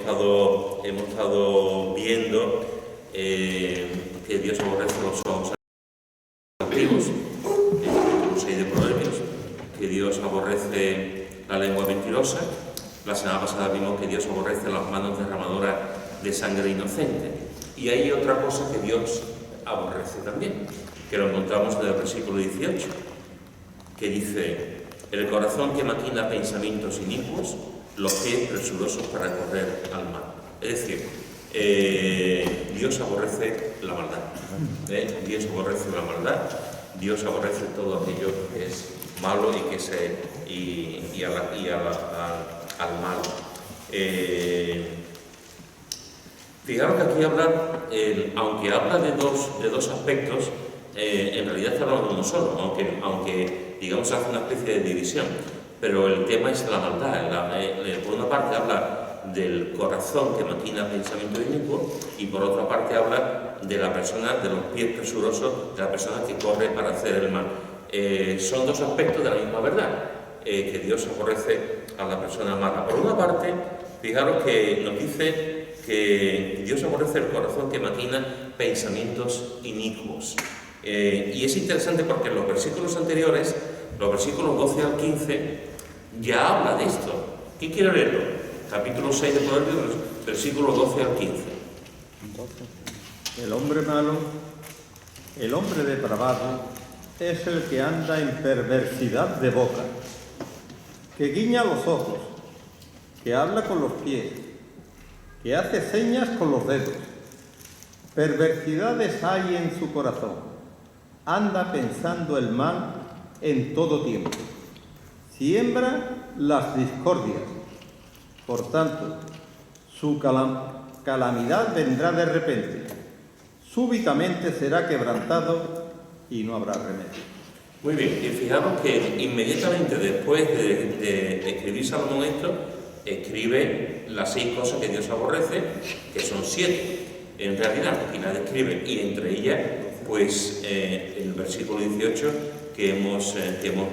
hemos estado viendo que Dios aborrece los ojos antiguos, el capítulo 6 de Proverbios, que Dios aborrece la lengua mentirosa. La semana pasada vimos que Dios aborrece las manos derramadoras de sangre inocente. Y hay otra cosa que Dios aborrece también, que lo encontramos en el versículo 18, que dice: el corazón que maquina pensamientos inicuos, los pies presurosos para correr al mal. Es decir, Dios aborrece la maldad. Dios aborrece la maldad, Dios aborrece todo aquello que es malo al mal. Fijaros que aquí habla, aunque habla de dos aspectos, en realidad está hablando de uno solo, aunque digamos hace una especie de división, pero el tema es la maldad. Por una parte habla del corazón que maquina pensamiento inicuo, y por otra parte habla de la persona, de los pies presurosos, de la persona que corre para hacer el mal. Son dos aspectos de la misma verdad, que Dios aborrece a la persona mala. Por una parte, fijaros que nos dice que Dios aborrece el corazón que maquina pensamientos inicuos. Y es interesante porque en los versículos anteriores, los versículos 12 al 15, ya habla de esto. ¿Quién quiere leerlo? Capítulo 6 de Proverbios, versículos 12 al 15. El hombre malo, el hombre depravado, es el que anda en perversidad de boca, que guiña los ojos, que habla con los pies, que hace señas con los dedos. Perversidades hay en su corazón, anda pensando el mal en todo tiempo. Siembra las discordias. Por tanto, su calamidad vendrá de repente. Súbitamente será quebrantado y no habrá remedio. Muy bien, y fijaros que inmediatamente después de escribir Salomón esto, escribe las 6 cosas que Dios aborrece, que son 7 en realidad, y las describe, y entre ellas, pues el versículo 18 que hemos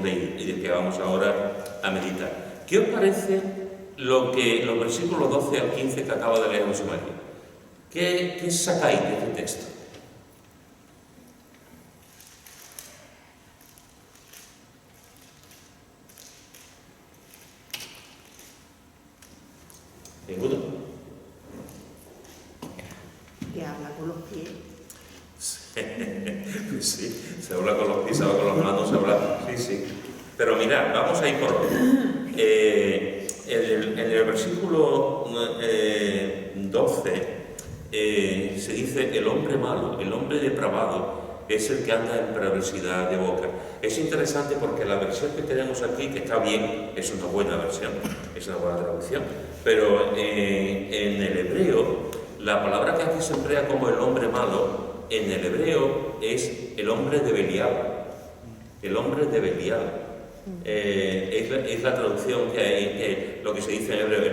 leído y del que vamos ahora a meditar. ¿Qué os parece los versículos 12 al 15 que acaba de leer José María? ¿Qué sacáis de este texto? ¿Ninguno? Que habla con los pies. Sí, se habla con los pies, se habla con las manos, se habla... Sí. Pero mirad, vamos a ir por orden. En el versículo 12 se dice: el hombre malo, el hombre depravado, es el que anda en perversidad de boca. Es interesante porque la versión que tenemos aquí, que está bien, es una buena versión, es una buena traducción, pero en el hebreo, la palabra que aquí se emplea como el hombre malo, en el hebreo es el hombre de Belial. El hombre de Belial. Es la traducción que hay, lo que se dice en hebreo,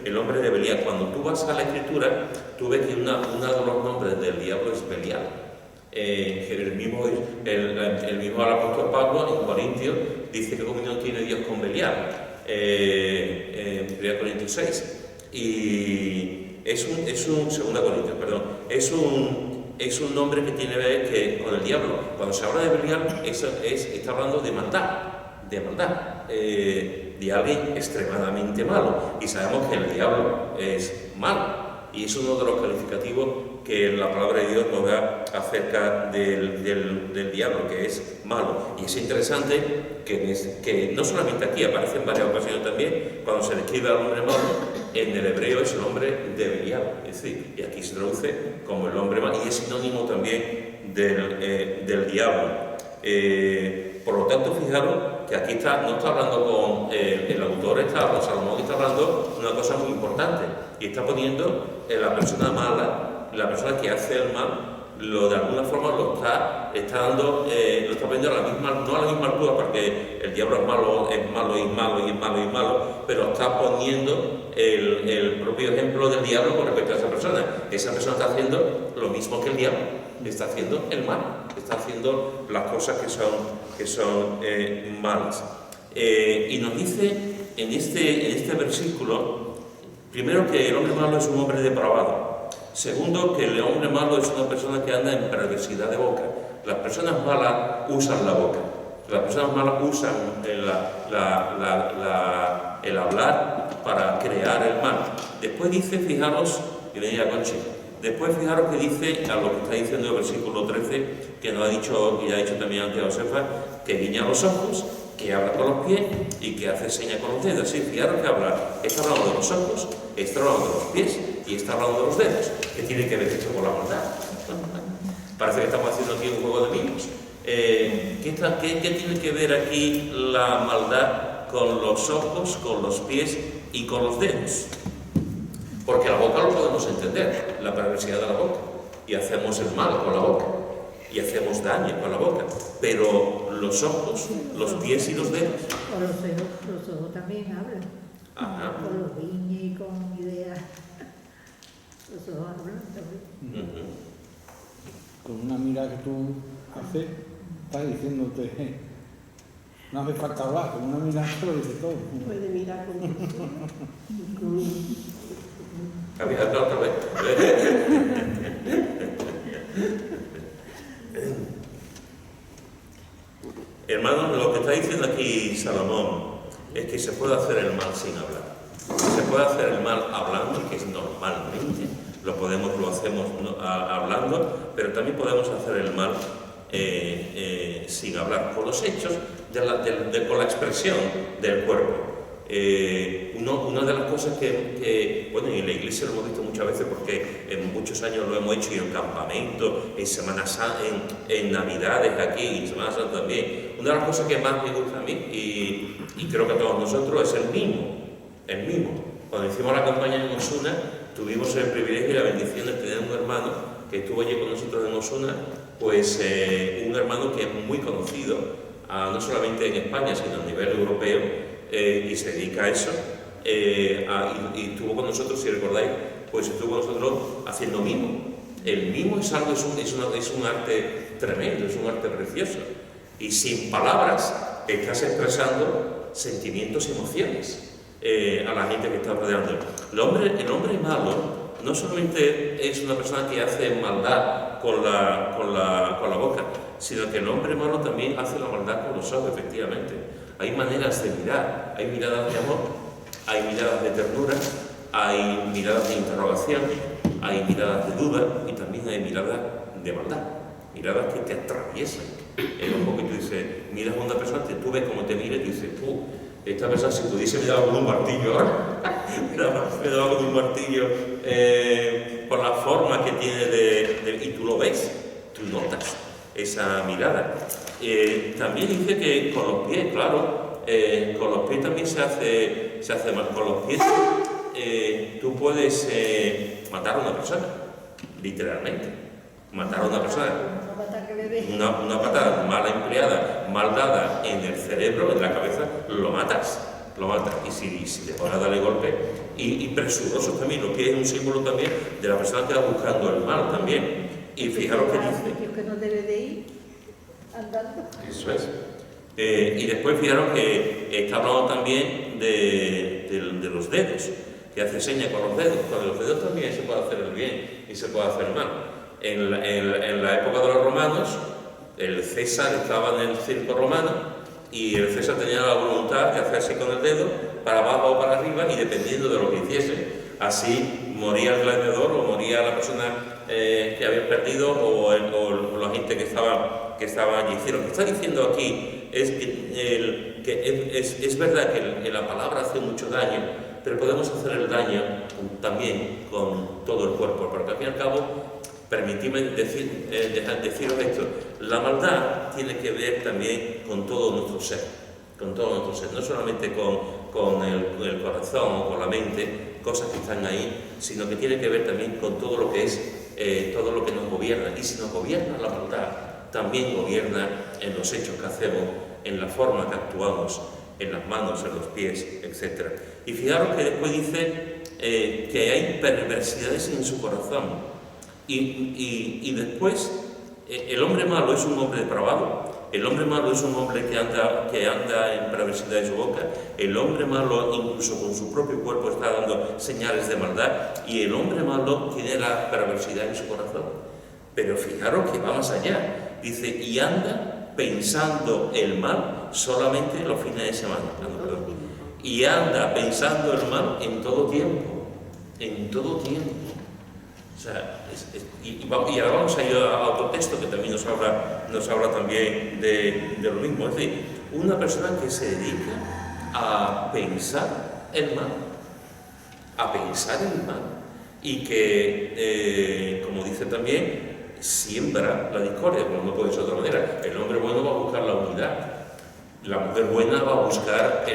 el hombre de Belial. Cuando tú vas a la escritura, tú ves que uno de los nombres del diablo es Belial. El mismo apóstol Pablo en Corintios dice que comunión tiene Dios con Belial, en 1 Corintios 6, y es un 2 Corintios, perdón, es un nombre que tiene que ver con el diablo. Cuando se habla de Belial, está hablando de maldad, de alguien extremadamente malo, y sabemos que el diablo es malo, y es uno de los calificativos que la palabra de Dios nos da acerca del diablo, que es malo. Y es interesante que no solamente aquí, aparece en varias ocasiones también, cuando se describe al hombre malo, en el hebreo es el hombre de Belial, es decir, y aquí se traduce como el hombre malo, y es sinónimo también del diablo. Por lo tanto, fijaros que aquí no está hablando con el autor, Salomón está hablando de una cosa muy importante, y está poniendo la persona mala, la persona que hace el mal, de alguna forma lo está poniendo no a la misma altura, porque el diablo es malo, pero está poniendo el propio ejemplo del diablo con respecto a esa persona. Esa persona está haciendo lo mismo que el diablo, está haciendo el mal, está haciendo las cosas que son malas. Y nos dice en este versículo, Primero, que el hombre malo es un hombre depravado. Segundo, que el hombre malo es una persona que anda en perversidad de boca. Las personas malas usan la boca. Las personas malas usan el hablar para crear el mal. Después dice, fijaros, y leía Conchi, después fijaros que dice, a lo que está diciendo el versículo 13, que nos ha dicho, y ha dicho también antes Josefa, que guiña los ojos, que habla con los pies y que hace señas con los dedos. Sí, fijaros que está hablando de los ojos, está hablando de los pies y está hablando de los dedos. ¿Qué tiene que ver esto con la maldad? Parece que estamos haciendo aquí un juego de mimos. ¿Qué tiene que ver aquí la maldad con los ojos, con los pies y con los dedos? Porque la boca lo podemos entender, la perversidad de la boca, y hacemos el mal con la boca, y hacemos daño con la boca, pero los ojos, los pies y los dedos. Con los ojos también hablan. Ajá. Con los guiños y con ideas. Los ojos hablan también. Con una mirada que tú haces, estás diciéndote, no hace falta hablar, con una mirada te lo dice todo. Puede mirar con ¿Habías hablado otra vez? Hermanos, lo que está diciendo aquí Salomón es que se puede hacer el mal sin hablar. Se puede hacer el mal hablando, que es normalmente, lo hacemos hablando, pero también podemos hacer el mal sin hablar, con los hechos, con la expresión del cuerpo. Una de las cosas bueno, en la iglesia lo hemos visto muchas veces porque en muchos años lo hemos hecho y en campamento, en Semana Santa, en Navidades aquí y en Semana Santa también. Una de las cosas que más me gusta a mí y creo que a todos nosotros es el mimo. Cuando hicimos la campaña en Osuna, tuvimos el privilegio y la bendición de tener un hermano que estuvo allí con nosotros en Osuna, pues un hermano que es muy conocido, no solamente en España, sino a nivel europeo, y se dedica a eso, y estuvo con nosotros, si recordáis, pues estuvo con nosotros haciendo mimo. El mimo es algo, es un arte tremendo, es un arte precioso, y sin palabras estás expresando sentimientos y emociones a la gente que está rodeando. El hombre malo no solamente es una persona que hace maldad con la boca, sino que el hombre malo también hace la maldad con los ojos, efectivamente. Hay maneras de mirar, hay miradas de amor, hay miradas de ternura, hay miradas de interrogación, hay miradas de duda y también hay miradas de maldad, miradas que te atraviesan. El ojo que tú dices, miras a una persona, tú ves cómo te mira y tú dices, esta persona si pudiese me daba con un martillo ahora, me daba con un martillo por la forma que tiene y tú lo ves, tú notas esa mirada. También dice que con los pies, claro, con los pies también se hace mal. Con los pies tú puedes matar a una persona, literalmente, matar a una persona. Una patada mal empleada, mal dada en el cerebro, en la cabeza, lo matas. Y si te pones a darle golpe, y presurosos también, los pies es un símbolo también de la persona que va buscando el mal también. Y fijaros que dice que no debe de ir andando. Eso es. Y después fijaros que está hablando también de los dedos, que hace señas con los dedos. Con los dedos también se puede hacer el bien y se puede hacer el mal. En la época de los romanos, el César estaba en el circo romano y el César tenía la voluntad de hacer así con el dedo, para abajo o para arriba, y dependiendo de lo que hiciese, así moría el gladiador o moría la persona que había perdido o la gente que estaba allí. Lo que está diciendo aquí es que es verdad que la palabra hace mucho daño, pero podemos hacer el daño también con todo el cuerpo, porque al fin y al cabo, permitidme deciros esto, la maldad tiene que ver también con todo nuestro ser, no solamente con el corazón o con la mente, cosas que están ahí, sino que tiene que ver también con todo lo que es, todo lo que nos gobierna. Y si nos gobierna la maldad, también gobierna en los hechos que hacemos, en la forma que actuamos, en las manos, en los pies, etc. Y fijaros que después dice que hay perversidades en su corazón. Y después, el hombre malo es un hombre depravado, El hombre malo es un hombre que anda en perversidad en su boca. El hombre malo, incluso con su propio cuerpo, está dando señales de maldad. Y el hombre malo tiene la perversidad en su corazón. Pero fijaros que va más allá. Dice, y anda pensando el mal solamente los fines de semana. Y anda pensando el mal en todo tiempo. En todo tiempo. O sea, y ahora vamos a ir a otro texto que también nos habla también de lo mismo. Es decir, una persona que se dedica a pensar el mal, y que, como dice también, siembra la discordia, como no puede ser de otra manera. El hombre bueno va a buscar la unidad, la mujer buena va a buscar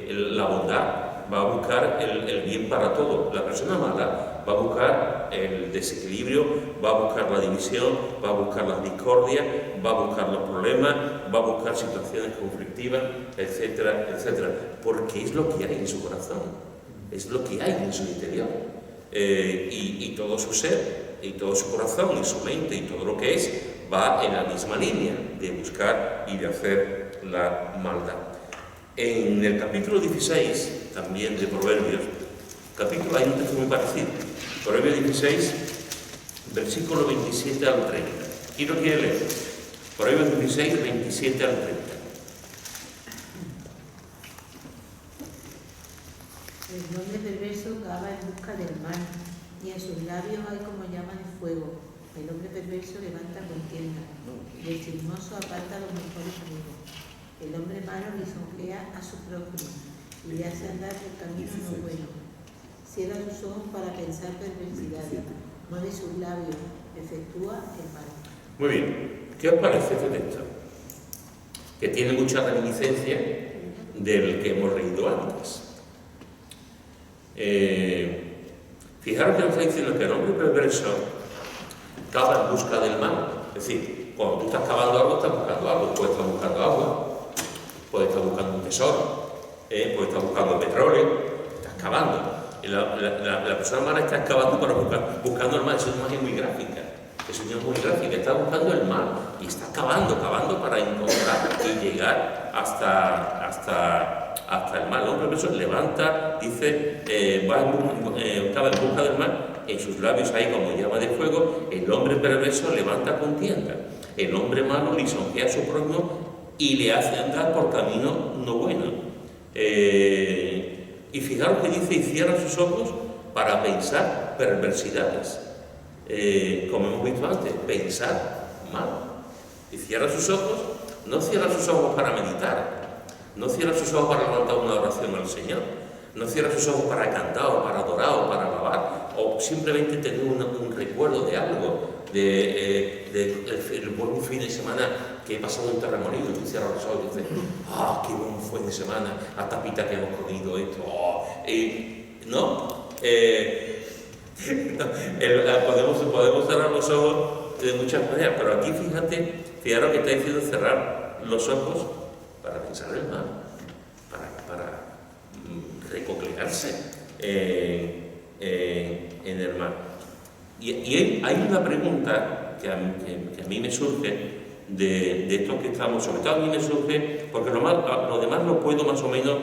la bondad, va a buscar el bien para todo. La persona mala va a buscar el desequilibrio, va a buscar la división, va a buscar las discordias, va a buscar los problemas, va a buscar situaciones conflictivas, etcétera, etcétera, porque es lo que hay en su corazón, es lo que hay en su interior, y todo su ser, y todo su corazón, y su mente, y todo lo que es, va en la misma línea de buscar y de hacer la maldad. En el capítulo 16, también de Proverbios, hay un texto muy parecido. Proverbios 16, versículo 27 al 30. ¿Quién lo quiere leer? Proverbios 16, 27 al 30. El hombre perverso cava en busca del mal, y en sus labios hay como llama de fuego. El hombre perverso levanta contienda, y el chismoso aparta a los mejores amigos. El hombre malo lisonjea a su prójimo, y le hace andar por camino no bueno. Cierra sus ojos para pensar perversidades, mueve sus labios, efectúa el mal. Muy bien, ¿qué os parece este texto? Que tiene mucha reminiscencia del que hemos leído antes. Fijaros que nos está diciendo que el hombre perverso cava en busca del mal. Es decir, cuando tú estás cavando algo, estás buscando algo. Puedes estar buscando agua, puedes estar buscando un tesoro, puedes estar buscando petróleo, estás cavando. La persona mala está excavando para buscando el mal. Eso es una imagen muy gráfica. Está buscando el mal y está cavando para encontrar y llegar hasta el mal. El hombre perverso levanta, dice, cava en busca del mal, en sus labios hay como llama de fuego. El hombre perverso levanta contienda. El hombre malo lisonjea a su prójimo y le hace andar por camino no bueno. Y fijaros que dice, y cierra sus ojos para pensar perversidades. Como hemos visto antes, pensar mal. Y cierra sus ojos, no cierra sus ojos para meditar, no cierra sus ojos para levantar una oración al Señor, no cierra sus ojos para cantar o para adorar o para alabar, o simplemente tener un recuerdo de algo, el buen fin de semana que he pasado en Torremolinos. Tú cierras los ojos y dices, qué buen fin de semana, a tapita que hemos comido esto, ¿no? Podemos cerrar los ojos de muchas maneras, pero aquí fijaros que está diciendo cerrar los ojos para pensar el mal, para recoclearse en el mal. Y hay una pregunta que a mí me surge de esto que estamos, sobre todo a mí me surge, porque lo demás lo puedo más o menos,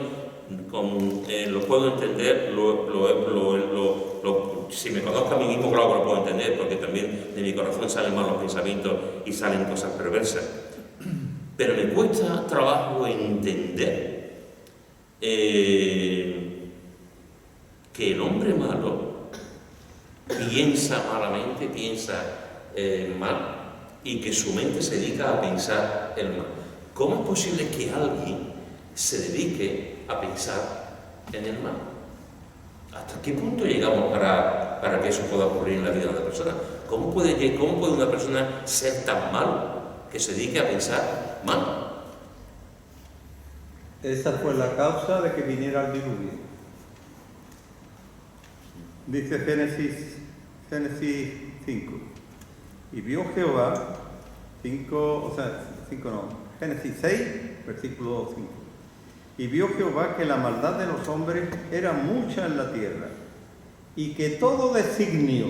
lo puedo entender, si me conozco a mí mismo, claro que lo puedo entender, porque también de mi corazón salen malos pensamientos y salen cosas perversas. Pero me cuesta trabajo entender que el hombre malo piensa malamente, piensa mal, y que su mente se dedica a pensar el mal. ¿Cómo es posible que alguien se dedique a pensar en el mal? ¿Hasta qué punto llegamos para que eso pueda ocurrir en la vida de una persona? ¿Cómo puede una persona ser tan mal que se dedique a pensar mal? Esa fue la causa de que viniera el diluvio. Dice Génesis 5. Y vio Jehová, Génesis 6, versículo 5. Y vio Jehová que la maldad de los hombres era mucha en la tierra, y que todo designio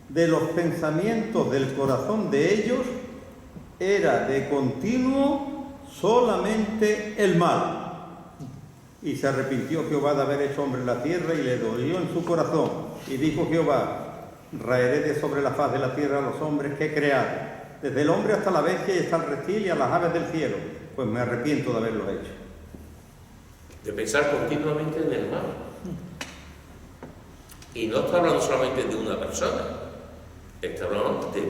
de los pensamientos del corazón de ellos era de continuo solamente el mal. Y se arrepintió Jehová de haber hecho hombre en la tierra y le dolió en su corazón. Y dijo Jehová, raeré de sobre la faz de la tierra a los hombres que he creado, desde el hombre hasta la bestia y hasta el reptil y a las aves del cielo, pues me arrepiento de haberlo hecho. De pensar continuamente en el mal. Y no está hablando solamente de una persona, está hablando de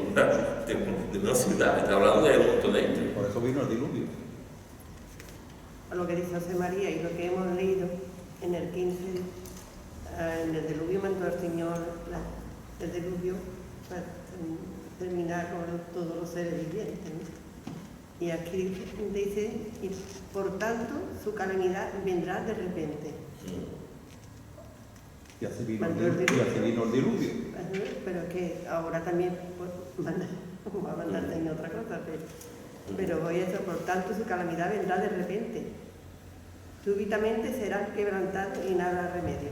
una ciudad, está hablando de un montón de gente. Por eso vino el diluvio. A lo que dice José María y lo que hemos leído en el 15, en el diluvio mandó el Señor el diluvio para terminar con todos los seres vivientes, ¿no? Y aquí dice, y por tanto su calamidad vendrá de repente. Y así vino el diluvio. Pero que ahora también pues, va a mandar también otra cosa, pero voy a eso, por tanto su calamidad vendrá de repente. Súbitamente serán quebrantados y nada remedio.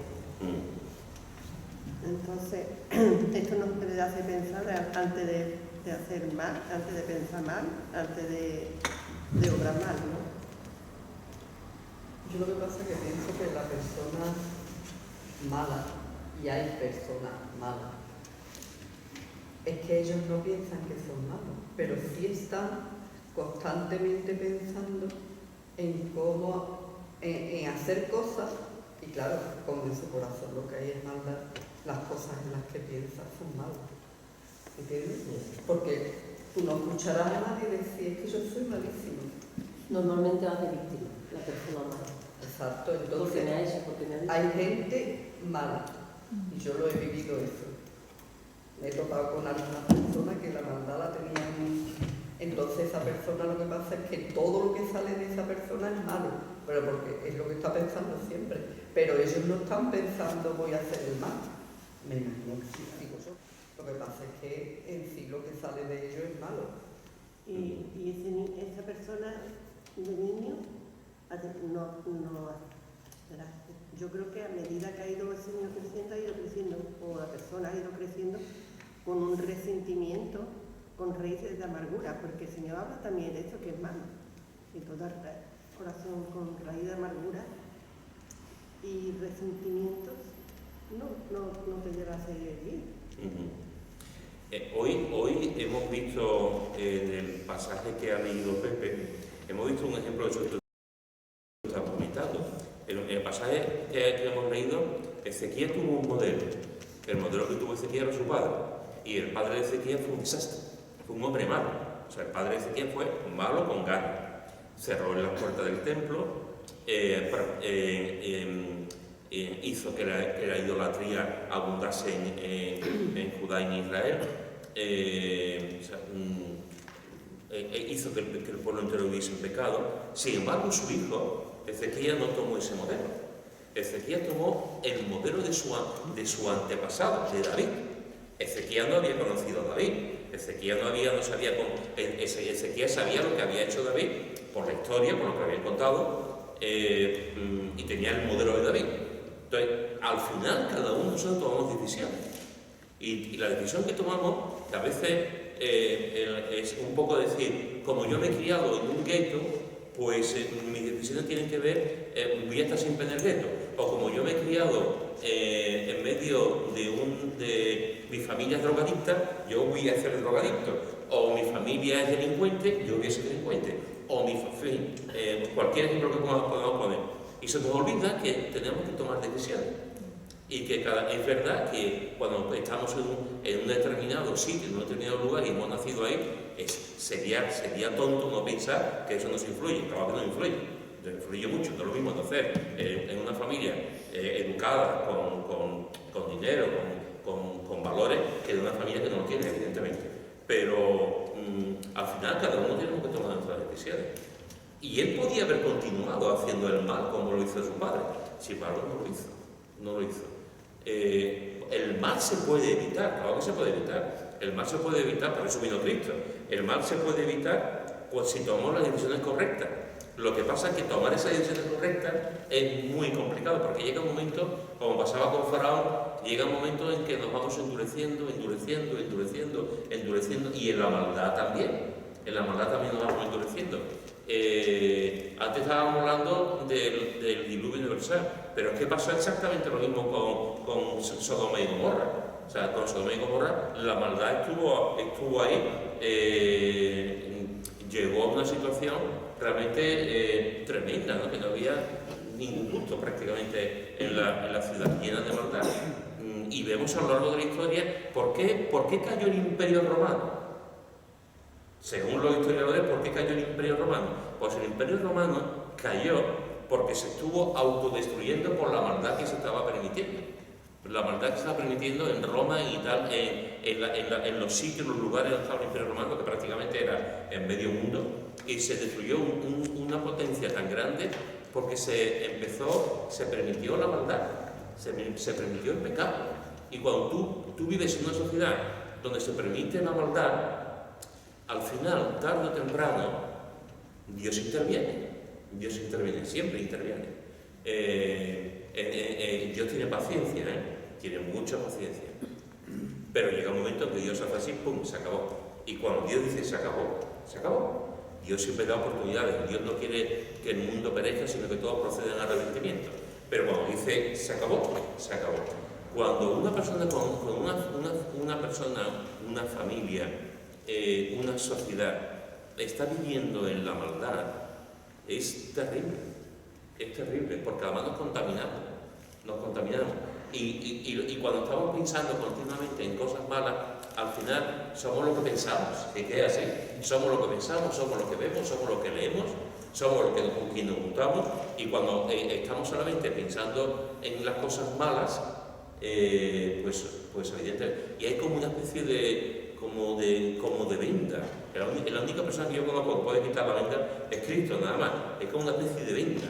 Entonces, esto nos hace pensar antes de hacer mal, antes de pensar mal, antes de obrar mal, ¿no? Yo lo que pasa es que pienso que la persona mala, y hay personas malas, es que ellos no piensan que son malos, pero sí están constantemente pensando en cómo, en hacer cosas, y claro, como en su corazón lo que hay es maldad, las cosas en las que piensas son malas, ¿entiendes? Porque tú no escucharás a nadie decir, es que yo soy malísimo. Normalmente vas de víctima, la persona mala. Exacto, entonces Porque me ha hecho, porque me ha dicho. hay gente mala, y yo lo he vivido eso. Me he topado con alguna persona que la maldad la tenía muy... Entonces esa persona, lo que pasa es que todo lo que sale de esa persona es malo, pero porque es lo que está pensando siempre. Pero ellos no están pensando voy a hacer el mal. Me imagino que sí, digo yo. Lo que pasa es que en sí lo que sale de ellos es malo. Y esa persona de niño yo creo que a medida que ha ido el Señor creciendo, ha ido creciendo, o la persona ha ido creciendo con un resentimiento, con raíces de amargura, porque el Señor habla también de esto que es malo, y toda corazón con raíz de amargura y resentimientos no te lleva a seguir bien. Hoy hemos visto en el pasaje que ha leído Pepe, hemos visto un ejemplo de eso que está vomitando. En el pasaje que hemos leído, Ezequiel tuvo un modelo. El modelo que tuvo Ezequiel era su padre. Y el padre de Ezequiel fue un desastre, fue un hombre malo. O sea, el padre de Ezequiel fue malo con ganas. Cerró las puertas del templo, hizo que la idolatría abundase en Judá y en Israel, hizo que el pueblo entero viviese en pecado. Sin embargo, su hijo, Ezequiel, no tomó ese modelo. Ezequiel tomó el modelo de su antepasado, de David. Ezequiel no había conocido a David. Ezequiel sabía lo que había hecho David por la historia, por lo que habían contado, y tenía el modelo de David. Entonces, al final, cada uno de nosotros tomamos decisiones. Y la decisión que tomamos, que a veces es un poco decir, como yo me he criado en un gueto, pues mis decisiones tienen que ver, voy a estar siempre en el gueto. O como yo me he criado en medio de mi familia es drogadicta, yo voy a ser drogadicto. O mi familia es delincuente, yo voy a ser delincuente. O cualquier ejemplo que podamos poner. Y se nos olvida que tenemos que tomar decisiones. Y que es verdad que cuando estamos en un determinado sitio, en un determinado lugar y hemos nacido ahí, sería tonto no pensar que eso nos influye. Claro que no influye, nos influye mucho. No es lo mismo nacer en una familia educada, con dinero, con valores, que de una familia que no lo tiene, evidentemente. Pero al final cada uno tiene que tomar nuestras decisiones. Y él podía haber continuado haciendo el mal como lo hizo su padre. Sin embargo, no lo hizo. El mal se puede evitar, claro que se puede evitar. El mal se puede evitar, por eso vino Cristo. El mal se puede evitar pues, si tomamos las decisiones correctas. Lo que pasa es que tomar esas decisiones correctas es muy complicado, porque llega un momento, como pasaba con Faraón, llega un momento en que nos vamos endureciendo, y en la maldad también. en la maldad también nos vamos endureciendo. Antes estábamos hablando del diluvio universal, pero es que pasó exactamente lo mismo con Sodoma y Gomorra. O sea, con Sodoma y Gomorra la maldad estuvo ahí, llegó a una situación realmente tremenda, ¿no? Que no había ningún culto prácticamente en la ciudad, llena de maldad. Y vemos a lo largo de la historia por qué cayó el Imperio Romano. Según los historiadores, ¿por qué cayó el Imperio Romano? Pues el Imperio Romano cayó porque se estuvo autodestruyendo por la maldad que se estaba permitiendo. La maldad que se estaba permitiendo en Roma y tal, en los sitios, los lugares donde estaba el Imperio Romano, que prácticamente era en medio mundo, y se destruyó una potencia tan grande porque se permitió la maldad, se permitió el pecado. Y cuando tú vives en una sociedad donde se permite la maldad, al final, tarde o temprano, Dios interviene. Dios interviene, siempre interviene. Dios tiene paciencia, tiene mucha paciencia. Pero llega un momento en que Dios hace así, ¡pum!, se acabó. Y cuando Dios dice se acabó, se acabó. Dios siempre da oportunidades. Dios no quiere que el mundo perezca, sino que todos procedan al arrepentimiento. Pero cuando dice se acabó, se acabó. Cuando una persona una familia, una sociedad está viviendo en la maldad, es terrible, porque además nos contaminamos. Y cuando estamos pensando continuamente en cosas malas, al final somos lo que pensamos, que es así. Somos lo que pensamos, somos lo que vemos, somos lo que leemos, somos con quien nos juntamos, y cuando estamos solamente pensando en las cosas malas, pues evidentemente, y hay como una especie de venda. La única persona que yo conozco que puede quitar la venda es Cristo, nada más. Es como una especie de venda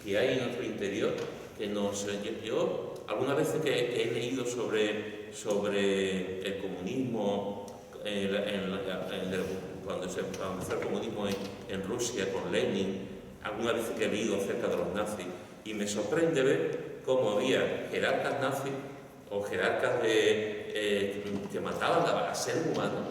que hay en nuestro interior que nos... Yo algunas veces que he leído sobre el comunismo, cuando empezó el comunismo en Rusia con Lenin, algunas veces que he leído acerca de los nazis, y me sorprende ver cómo había jerarcas nazis o jerarcas que mataban a seres humanos,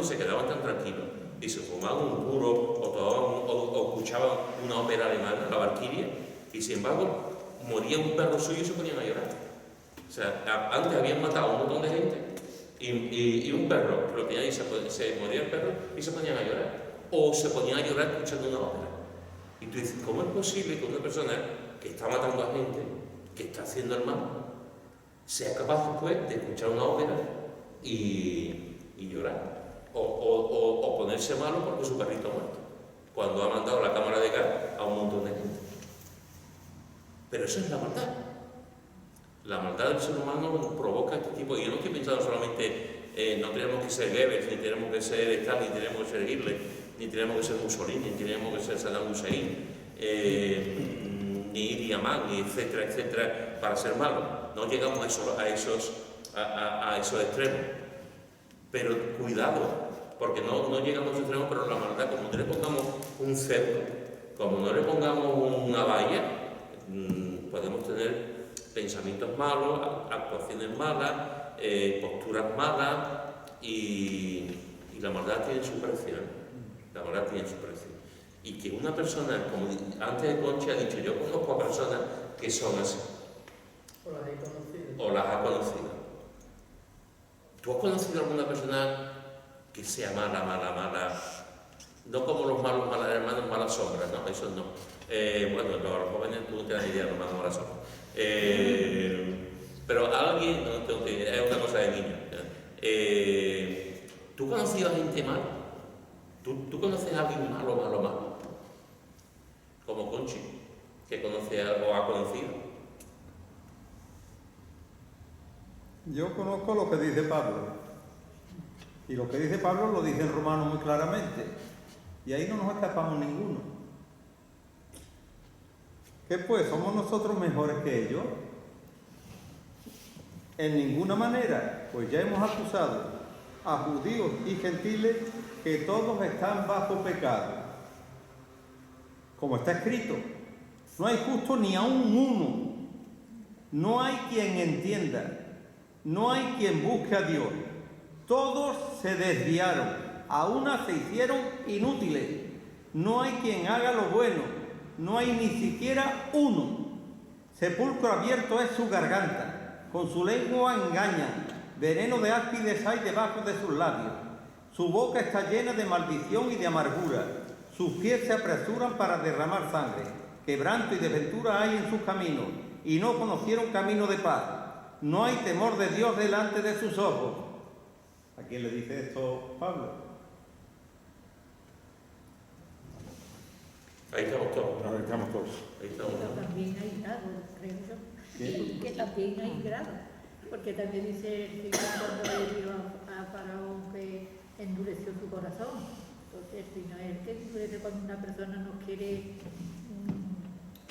y se quedaban tan tranquilos, y se fumaban un puro o escuchaban una ópera alemana, la Valquiria, y sin embargo moría un perro suyo y se ponían a llorar. O sea, antes habían matado a un montón de gente y un perro, lo tenían y se moría el perro y se ponían a llorar, o se ponían a llorar escuchando una ópera. Y tú dices, ¿cómo es posible que una persona que está matando a gente, que está haciendo el mal, sea capaz después de escuchar una ópera y llorar? O ponerse malo porque su perrito ha muerto, cuando ha mandado la cámara de gas a un montón de gente. Pero eso es la maldad. La maldad del ser humano provoca este tipo, y yo no estoy pensando solamente, no tenemos que ser Goebbels, ni tenemos que ser Stalin, ni tenemos que ser Hitler, ni tenemos que ser Mussolini, ni tenemos que ser Saddam Hussein, ni Idi Amin, ni etcétera, etcétera, para ser malos. No llegamos a esos extremos. Pero cuidado, porque no llegamos a esos extremos, pero la maldad, como no le pongamos un cerco, como no le pongamos una valla, podemos tener pensamientos malos, actuaciones malas, posturas malas, y la maldad tiene su precio, La maldad tiene su precio. Y que una persona, como antes Concha ha dicho, yo conozco a personas que son así. O las ha conocido. ¿Tú has conocido a alguna persona que sea mala? No como los malos hermanos, malas sombras, ¿no? Eso no. Bueno, los jóvenes tú no te das idea de los malas sombras. Pero alguien, no tengo que idea, es una cosa de niño. ¿Tú has conocido a gente mala? ¿Tú conoces a alguien malo? Como Conchi, que conoce o ha conocido. Yo conozco lo que dice Pablo. Y lo que dice Pablo lo dice en Romanos muy claramente. Y ahí no nos escapamos ninguno. ¿Qué pues? ¿Somos nosotros mejores que ellos? En ninguna manera, pues ya hemos acusado a judíos y gentiles que todos están bajo pecado. Como está escrito, no hay justo ni aun uno. No hay quien entienda. No hay quien busque a Dios. Todos se desviaron. a una se hicieron inútiles. No hay quien haga lo bueno, no hay ni siquiera uno. Sepulcro abierto es su garganta, con su lengua engañan, veneno de áspides hay debajo de sus labios. Su boca está llena de maldición y de amargura, sus pies se apresuran para derramar sangre, quebranto y desventura hay en sus caminos, y no conocieron camino de paz. No hay temor de Dios delante de sus ojos. ¿A quién le dice esto Pablo? Ahí estamos todos. Ahora estamos todos. Ahí estamos Pero todos. también hay grados, creo yo. ¿Qué? Que también hay grados. Porque también dice el Señor cuando le dijo a Faraón que endureció su corazón. Entonces, si no es el que endurece cuando una persona no quiere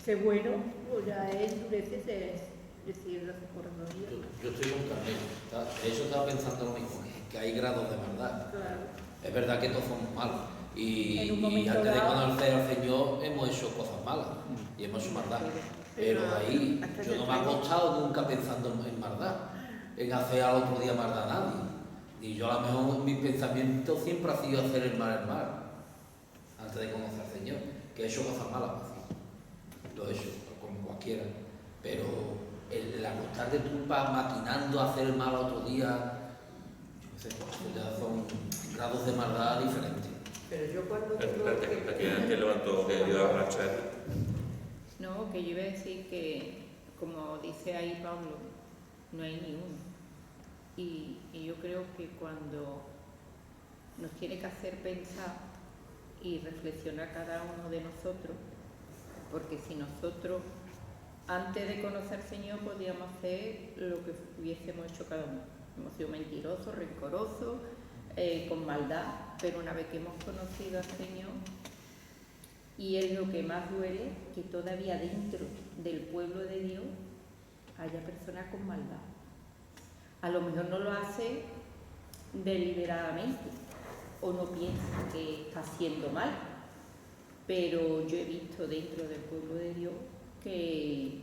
ser bueno, pues ya endurece, se cierra su corazón. Yo estoy con Carmen. De hecho, estaba pensando lo mismo, que hay grados de maldad. Claro. Es verdad que todos somos malos. En Y un momento antes de dado- conocer al Señor hemos hecho cosas malas y hemos hecho maldad. Pero ahí yo no me he acostado nunca pensando en maldad, en hacer al otro día maldad a nadie. Y yo a lo mejor mis pensamientos siempre ha sido hacer el mal, antes de conocer al Señor. Que he hecho cosas malas, pues sí. Lo he hecho, como cualquiera. Pero el acostar de tulpa maquinando a hacer el mal otro día, yo qué sé, ya son grados de maldad diferentes. Pero yo cuando Espérate, que antes levantó que iba a marchar. No, que yo iba a decir que, como dice ahí Pablo, no hay ni uno. Y yo creo que cuando nos tiene que hacer pensar y reflexionar cada uno de nosotros, porque si nosotros, antes de conocer al Señor, podíamos hacer lo que hubiésemos hecho cada uno. Hemos sido mentirosos, rencorosos, con maldad, pero una vez que hemos conocido al Señor, y es lo que más duele, que todavía dentro del pueblo de Dios haya personas con maldad. A lo mejor no lo hace deliberadamente o no piensa que está haciendo mal, pero yo he visto dentro del pueblo de Dios que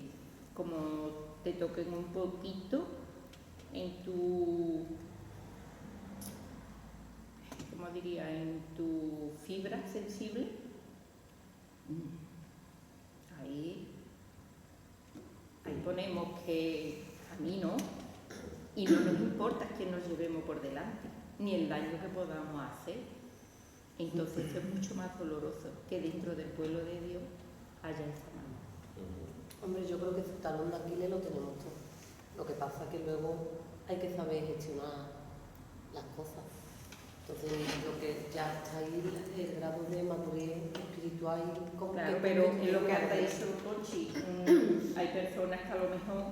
como te toquen un poquito en tu, ¿cómo diría?, en tu fibra sensible, ahí ponemos que a mí no, y no nos importa que nos llevemos por delante, ni el daño que podamos hacer. Entonces eso es mucho más doloroso que dentro del pueblo de Dios haya esa mano. Hombre, yo creo que su talón de Aquiles lo tenemos todos. Lo que pasa es que luego hay que saber gestionar las cosas. Entonces, lo que ya está ahí, el grado de madurez espiritual y Claro, pero es lo que ha dicho Conchi, hay personas que a lo mejor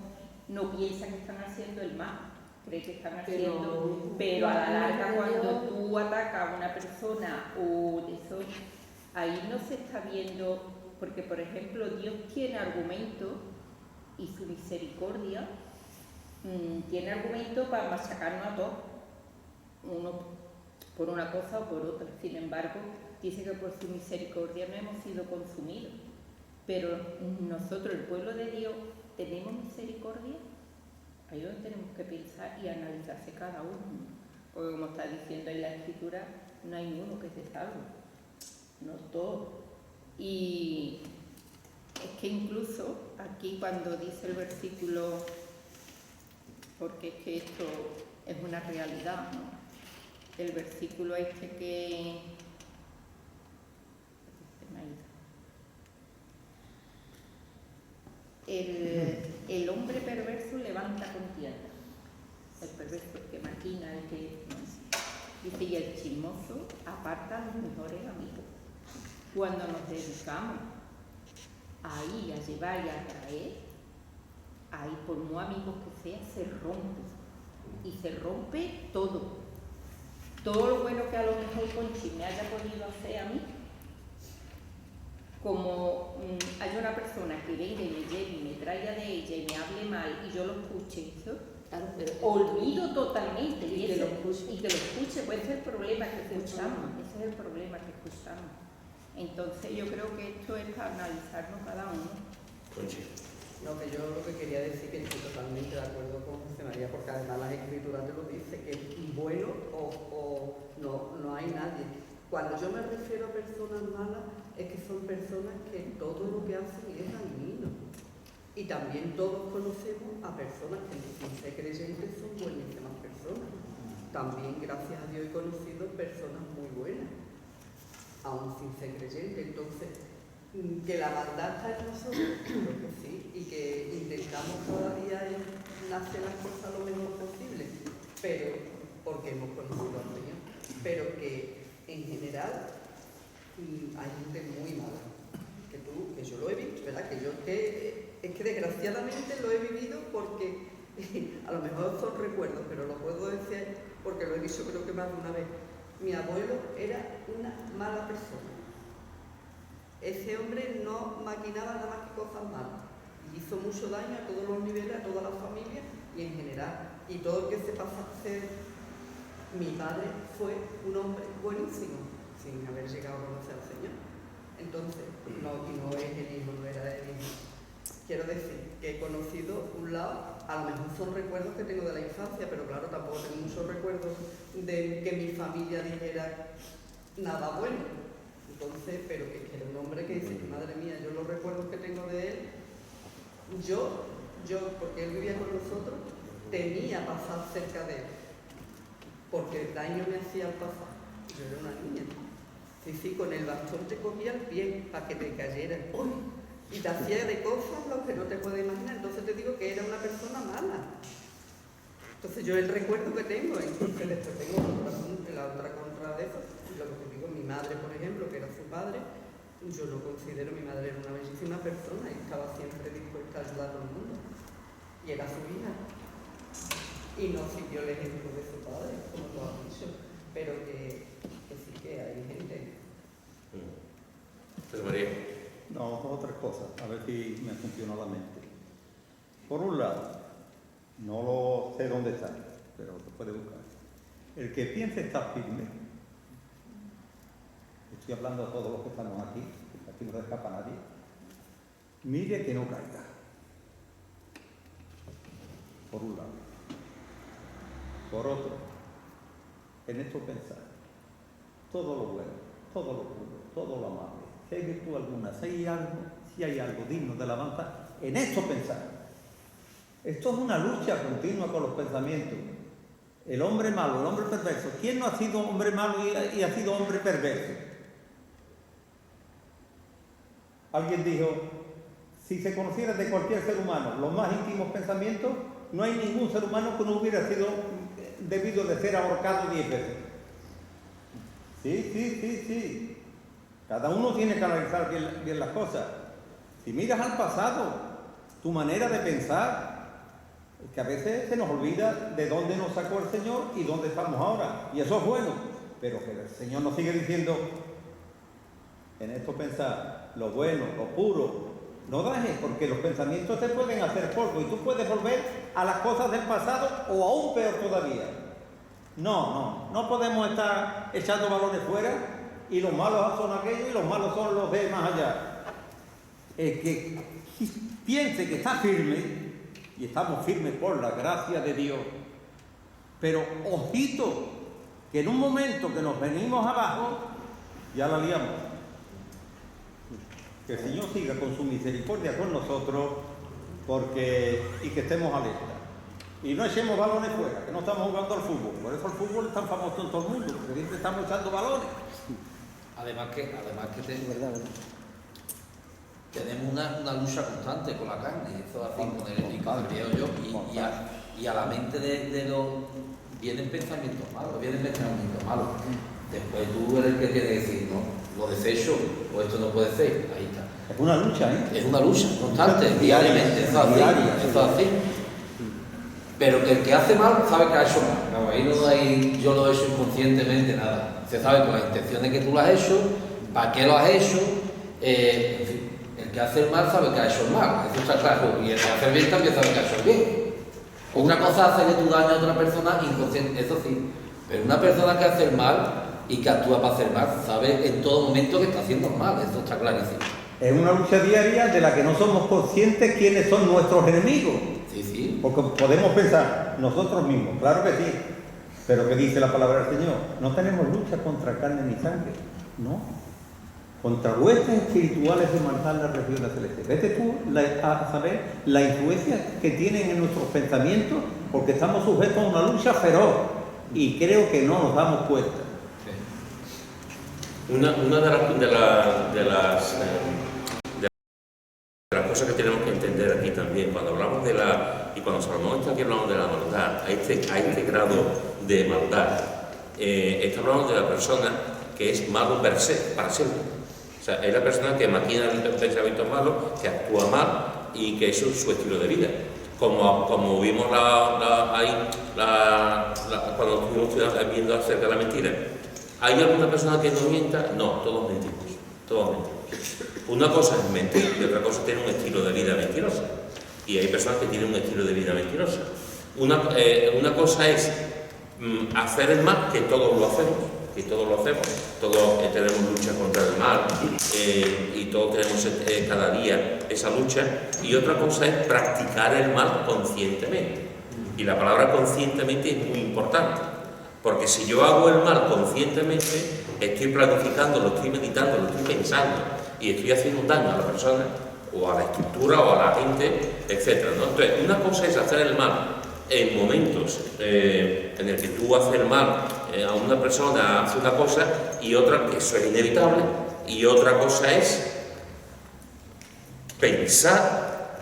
no piensan que están haciendo el mal, creen que están haciendo, pero a la larga cuando tú atacas a una persona o de eso, ahí no se está viendo, porque por ejemplo Dios tiene argumentos y su misericordia tiene argumentos para machacarnos a todos, uno por una cosa o por otra. Sin embargo, dice que por su misericordia no hemos sido consumidos. Pero nosotros, el pueblo de Dios, ¿tenemos misericordia? Ahí es donde tenemos que pensar y analizarse cada uno. Porque como está diciendo en la Escritura, no hay ninguno que se salve. No todos. Y es que incluso aquí cuando dice el versículo, porque es que esto es una realidad, ¿no? El versículo este que el hombre perverso levanta contienda, el perverso, el que maquina, el que dice, y el chismoso aparta a los mejores amigos. Cuando nos dedicamos ahí a llevar y a traer, ahí por muy amigos que sea, se rompe, y se rompe todo. Todo lo bueno que a lo mejor Conchi me haya podido hacer a mí, como hay una persona que venga y me lleve y me traiga de ella y me hable mal y yo lo escuche, ¿sí? Claro, pero Olvido totalmente y que lo escuche. y que lo escuche, pues ese es el problema que escuchamos, ese es el problema que escuchamos. Entonces yo creo que esto es para analizarnos cada uno. Conchi. No, que yo lo que quería decir que estoy totalmente de acuerdo con José María, porque además las escrituras te lo dicen, que es bueno o no hay nada nadie. Cuando yo me refiero a personas malas, es que son personas que todo lo que hacen es dañino. Y también todos conocemos a personas que sin ser creyentes son buenísimas personas. También, gracias a Dios, he conocido personas muy buenas, aún sin ser creyentes. Entonces, que la maldad está en nosotros, creo que sí, y que intentamos cada día hacer las cosas lo mejor posible, pero porque hemos conocido al Señor, pero que en general hay gente muy mala, que yo lo he visto, ¿verdad? Es que desgraciadamente lo he vivido porque a lo mejor son recuerdos, pero lo puedo decir porque lo he dicho creo que más de una vez. Mi abuelo era una mala persona. Ese hombre no maquinaba nada más que cosas malas. Y hizo mucho daño a todos los niveles, a toda la familia y en general. Y todo el que se pasa a ser mi padre fue un hombre buenísimo, sin haber llegado a conocer al Señor. Entonces, no es el hijo, no era el hijo. Quiero decir que he conocido un lado, a lo mejor son recuerdos que tengo de la infancia, pero claro, tampoco tengo muchos recuerdos de que mi familia dijera nada bueno. Entonces, pero que era un hombre que dice, madre mía, yo los recuerdos que tengo de él, yo, porque él vivía con nosotros, temía pasar cerca de él, porque el daño me hacía al pasar. Yo era una niña. Sí, con el bastón te cogía el pie para que te cayera. Y te hacía de cosas lo que no te puedes imaginar. Entonces te digo que era una persona mala. Entonces yo el recuerdo que tengo, entonces después tengo la otra contra de eso, lo que te digo, mi madre, por ejemplo, que era su padre, yo lo considero, mi madre era una bellísima persona y estaba siempre dispuesta a ayudar a todo el mundo. Y era su hija. Y no siguió el ejemplo de su padre, como tú has dicho, pero que sí que hay gente. José María. No, otras cosas, a ver si me funciona la mente. Por un lado, no lo sé dónde está, pero se puede buscar. El que piense estar firme, estoy hablando a todos los que estamos aquí, que aquí no se escapa nadie, mire que no caiga. Por un lado. Por otro, en esto pensar, todo lo bueno, todo lo puro, todo lo amable, si hay virtud alguna, si hay algo digno de alabanza, en esto pensar. Esto es una lucha continua con los pensamientos. El hombre malo, el hombre perverso. ¿Quién no ha sido hombre malo y ha sido hombre perverso? Alguien dijo, si se conociera de cualquier ser humano los más íntimos pensamientos, no hay ningún ser humano que no hubiera sido debido de ser ahorcado 10 veces. Sí. Cada uno tiene que analizar bien las cosas. Si miras al pasado, tu manera de pensar, es que a veces se nos olvida de dónde nos sacó el Señor y dónde estamos ahora. Y eso es bueno, pero que el Señor nos sigue diciendo, en esto pensar, lo bueno, lo puro, no dejes, porque los pensamientos te pueden hacer polvo y tú puedes volver a las cosas del pasado o aún peor todavía. No podemos estar echando balones fuera y los malos son aquellos y los malos son los de más allá. El que piense que está firme, y estamos firmes por la gracia de Dios, pero ojito, que en un momento que nos venimos abajo, ya la liamos. Que el Señor siga con su misericordia con nosotros, y que estemos alerta. Y no echemos balones fuera, que no estamos jugando al fútbol. Por eso el fútbol es tan famoso en todo el mundo, porque siempre estamos echando balones. Además que tenemos una lucha constante con la carne, eso así, con el enemigo, creo yo, y a la mente de los vienen pensamientos malos. Después tú eres el que tiene que decir, no, lo desecho, o esto no puede ser, ahí está. Es una lucha, ¿eh? Es una lucha constante, diariamente, eso es así. Pero que el que hace mal sabe que ha hecho mal. No, ahí no hay, yo lo he hecho inconscientemente, nada. Se sabe con las intenciones que tú lo has hecho, para qué lo has hecho, en fin. El que hace el mal sabe que ha hecho el mal, eso está claro. Y el que hace el bien también sabe que ha hecho el bien. Otra cosa hace que tú dañes a otra persona inconsciente, eso sí. Pero una persona que hace el mal y que actúa para hacer mal, sabe en todo momento que está haciendo el mal, eso está clarísimo. Es una lucha diaria de la que no somos conscientes quiénes son nuestros enemigos. Sí. Porque podemos pensar nosotros mismos, claro que sí. Pero ¿qué dice la palabra del Señor? No tenemos lucha contra carne ni sangre, no. Contra huestes espirituales de maldad en las regiones celestes. Vete tú a saber la influencia que tienen en nuestros pensamientos, porque estamos sujetos a una lucha feroz y creo que no nos damos cuenta. Una de las cosas que tenemos que entender aquí también, cuando hablamos y cuando Salomón está aquí hablando de la maldad, a este grado de maldad, está hablando de la persona que es malo per se, para siempre. O sea, es la persona que maquina pensamientos malos, que actúa mal y que eso es su estilo de vida. Como vimos cuando estuvimos viendo acerca de la mentira. ¿Hay alguna persona que no mienta? No, todos mentimos. Todos mentimos. Una cosa es mentir y otra cosa es tener un estilo de vida mentiroso. Y hay personas que tienen un estilo de vida mentiroso. Una cosa es hacer el mal, que todos lo hacemos. Todos tenemos lucha contra el mal y todos tenemos cada día esa lucha. Y otra cosa es practicar el mal conscientemente. Y la palabra conscientemente es muy importante, porque si yo hago el mal conscientemente, estoy planificando, lo estoy meditando, lo estoy pensando y estoy haciendo un daño a la persona o a la estructura o a la gente, etc., ¿no? Entonces, una cosa es hacer el mal en momentos en el que tú haces el mal a una persona, hace una cosa, y otra, que eso es inevitable, y otra cosa es pensar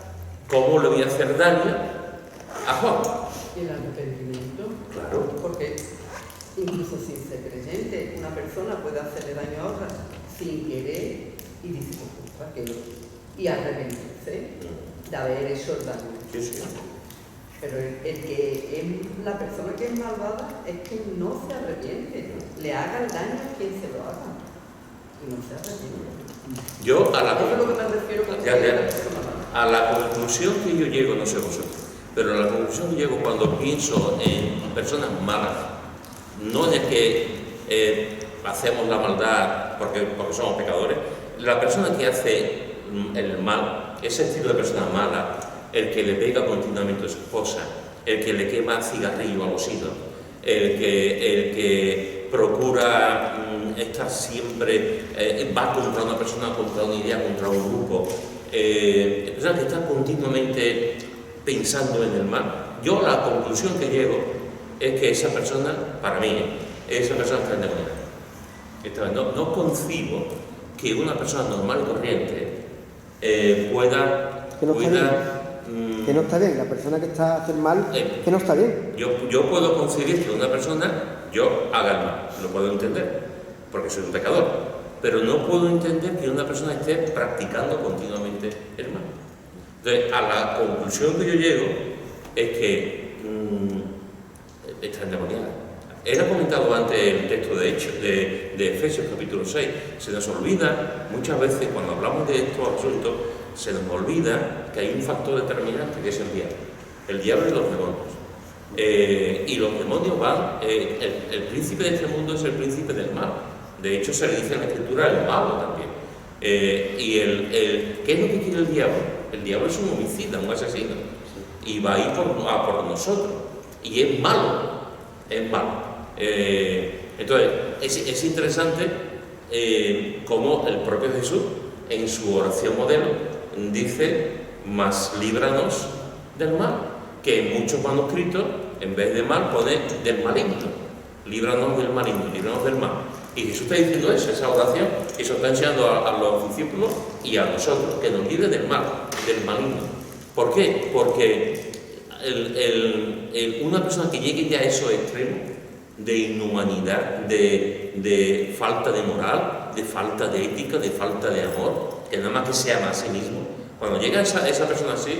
cómo le voy a hacer daño a Juan. ¿Y el arrepentimiento? Claro. Porque incluso sin ser creyente, una persona puede hacerle daño a otra sin querer y dice, ¿para qué? Y arrepentirse de haber hecho el daño. Sí. Pero la persona que es malvada es que no se arrepiente, le haga el daño a quien se lo haga y no se arrepiente. Yo Eso es lo que me refiero con a la conclusión que yo llego, no sé vosotros, pero a la conclusión que llego cuando pienso en personas malas, no es que hacemos la maldad porque somos pecadores. La persona que hace el mal, ese estilo de persona mala, el que le pega continuamente a su esposa, el que le quema cigarrillo a los hijos, el que procura estar siempre, va contra una persona, contra una idea, contra un grupo, personas que están continuamente pensando en el mal. Yo la conclusión que llego es que esa persona, para mí, esa persona está endemoniada. No concibo que una persona normal y corriente pueda... Que no está bien, la persona que está haciendo mal, que no está bien. Yo puedo concebir que una persona, yo haga el mal, lo puedo entender, porque soy un pecador, pero no puedo entender que una persona esté practicando continuamente el mal. Entonces, a la conclusión que yo llego es que está endemoniada. Él ha comentado antes el texto de Efesios capítulo 6. Se nos olvida, muchas veces cuando hablamos de estos asuntos, se nos olvida que hay un factor determinante que es el diablo. El diablo y los demonios. Y los demonios van, el príncipe de este mundo es el príncipe del mal. De hecho, se le dice en la escritura el malo también. ¿Qué es lo que quiere el diablo? El diablo es un homicida, un asesino. Y va a ir por nosotros. Y es malo. Es malo. Entonces, es interesante cómo el propio Jesús, en su oración modelo, dice, mas líbranos del mal, que en muchos manuscritos, en vez de mal, pone del maligno. Líbranos del maligno, líbranos del mal. Y Jesús está diciendo eso, esa oración, y eso está enseñando a los discípulos y a nosotros, que nos libre del mal, del maligno. ¿Por qué? Porque una persona que llegue ya a esos extremos de inhumanidad, de falta de moral, de falta de ética, de falta de amor, que nada más que se ama a sí mismo. Cuando llega esa persona así,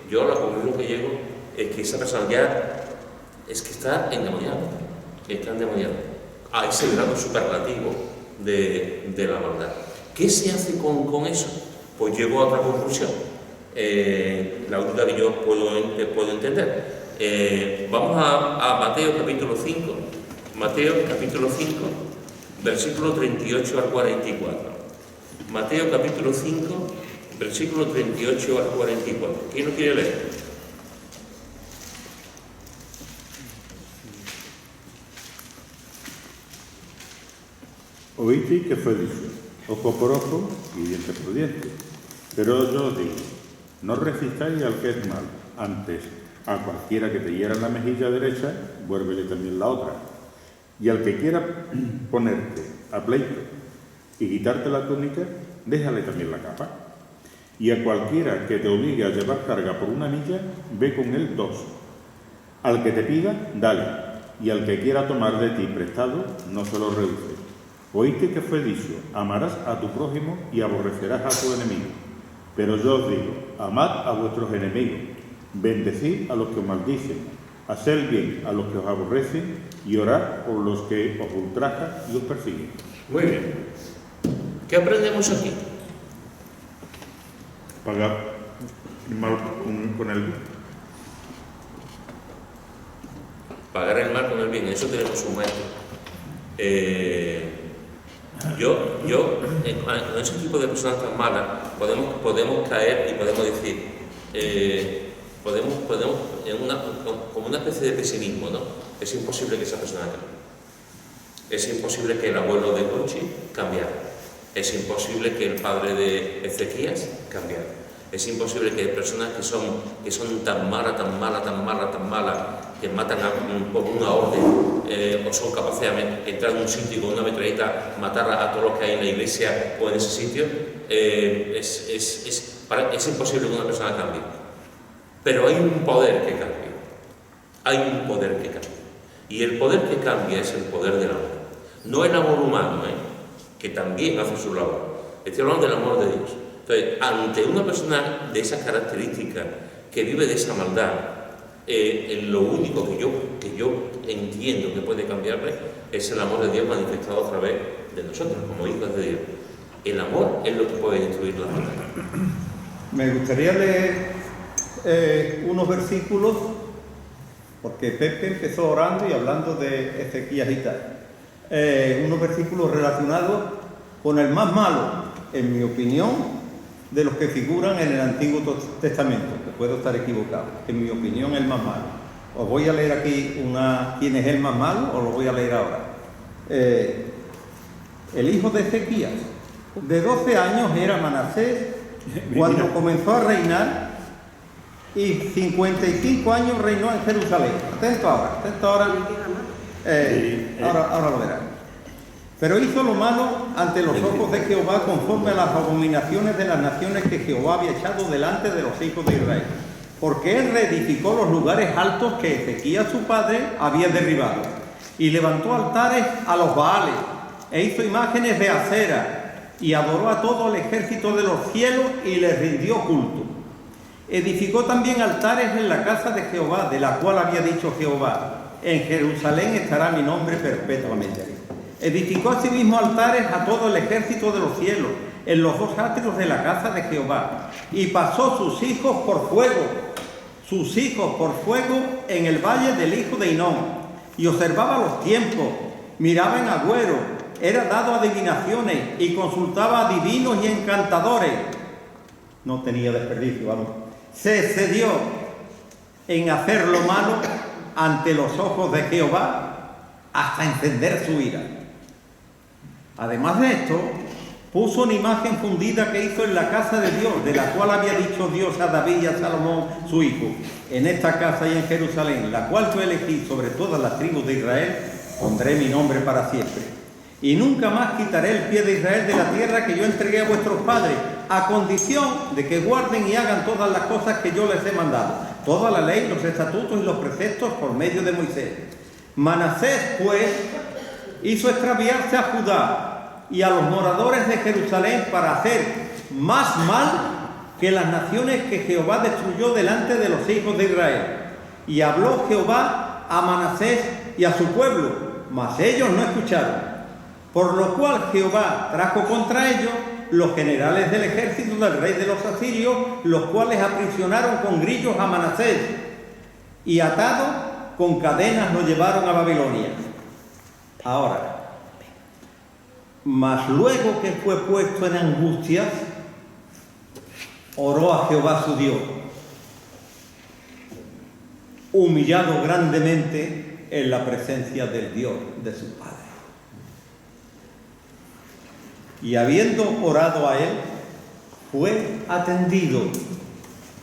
yo la conclusión que llego es que esa persona ya es que está endemoniada, a ese grado superlativo de la maldad. ¿Qué se hace con eso? Pues llego a otra conclusión, la única que yo puedo entender. Vamos a Mateo capítulo 5, versículo 38 al 44. Mateo capítulo 5, versículo 38 al 44. ¿Quién lo quiere leer? Oísteis que fue dicho, ojo por ojo y diente por diente. Pero yo os digo, no resistáis al que es malo. Antes, a cualquiera que te hiera la mejilla derecha, vuélvele también la otra. Y al que quiera ponerte a pleito y quitarte la túnica, déjale también la capa. Y a cualquiera que te obligue a llevar carga por una milla, ve con él 2. Al que te pida, dale. Y al que quiera tomar de ti prestado, no se lo rehúse. Oíste que fue dicho, amarás a tu prójimo y aborrecerás a tu enemigo. Pero yo os digo, amad a vuestros enemigos, bendecid a los que os maldicen, haced bien a los que os aborrecen y orad por los que os ultrajan y os persiguen. Muy bien. ¿Qué aprendemos aquí? Pagar el mal con el bien. Pagar el mal con el bien, eso tenemos un maestro. En ese tipo de personas tan malas podemos caer y podemos decir, podemos como una especie de pesimismo, ¿no? Es imposible que esa persona cambie. Es imposible que el abuelo de Conchi cambiara. Es imposible que el padre de Ezequías cambiara. Es imposible que personas que son tan malas, que matan por una orden, o son capaces de entrar en un sitio y con una metralleta matar a todos los que hay en la iglesia o en ese sitio, es imposible que una persona cambie. Pero hay un poder que cambia. Hay un poder que cambia. Y el poder que cambia es el poder del amor. No el amor humano, que también hace su labor. Estoy hablando del amor de Dios. Entonces, ante una persona de esas características, que vive de esa maldad, lo único que yo entiendo que puede cambiarle es el amor de Dios manifestado a través de nosotros, como hijos de Dios. El amor es lo que puede destruir la maldad. Me gustaría leer unos versículos, porque Pepe empezó orando y hablando de Ezequías y tal. Unos versículos relacionados con el más malo, en mi opinión, de los que figuran en el Antiguo Testamento, que puedo estar equivocado, en mi opinión el más malo. Os voy a leer aquí quién es el más malo, os lo voy a leer ahora. El hijo de Ezequías, de 12 años era Manasés cuando comenzó a reinar, y 55 años reinó en Jerusalén. Atento ahora. Ahora lo verán. Pero hizo lo malo ante los ojos de Jehová conforme a las abominaciones de las naciones que Jehová había echado delante de los hijos de Israel. Porque él reedificó los lugares altos que Ezequías su padre había derribado. Y levantó altares a los Baales, e hizo imágenes de acera, y adoró a todo el ejército de los cielos y les rindió culto. Edificó también altares en la casa de Jehová, de la cual había dicho Jehová: en Jerusalén estará mi nombre perpetuamente. Edificó asimismo altares a todo el ejército de los cielos, en los 2 atrios de la casa de Jehová, y pasó sus hijos por fuego en el valle del hijo de Hinnom, y observaba los tiempos, miraba en agüero, era dado a adivinaciones, y consultaba a divinos y encantadores. No tenía desperdicio, vamos. Se excedió en hacer lo malo ante los ojos de Jehová hasta encender su ira. Además de esto, puso una imagen fundida que hizo en la casa de Dios, de la cual había dicho Dios a David y a Salomón, su hijo: en esta casa y en Jerusalén, la cual yo elegí sobre todas las tribus de Israel, pondré mi nombre para siempre. Y nunca más quitaré el pie de Israel de la tierra que yo entregué a vuestros padres, a condición de que guarden y hagan todas las cosas que yo les he mandado, toda la ley, los estatutos y los preceptos por medio de Moisés. Manasés, pues, hizo extraviarse a Judá y a los moradores de Jerusalén para hacer más mal que las naciones que Jehová destruyó delante de los hijos de Israel. Y habló Jehová a Manasés y a su pueblo, mas ellos no escucharon. Por lo cual Jehová trajo contra ellos los generales del ejército del rey de los asirios, los cuales aprisionaron con grillos a Manasés, y atado con cadenas lo llevaron a Babilonia. Ahora, mas luego que fue puesto en angustias, oró a Jehová su Dios, humillado grandemente en la presencia del Dios de su padre. Y habiendo orado a él, fue atendido,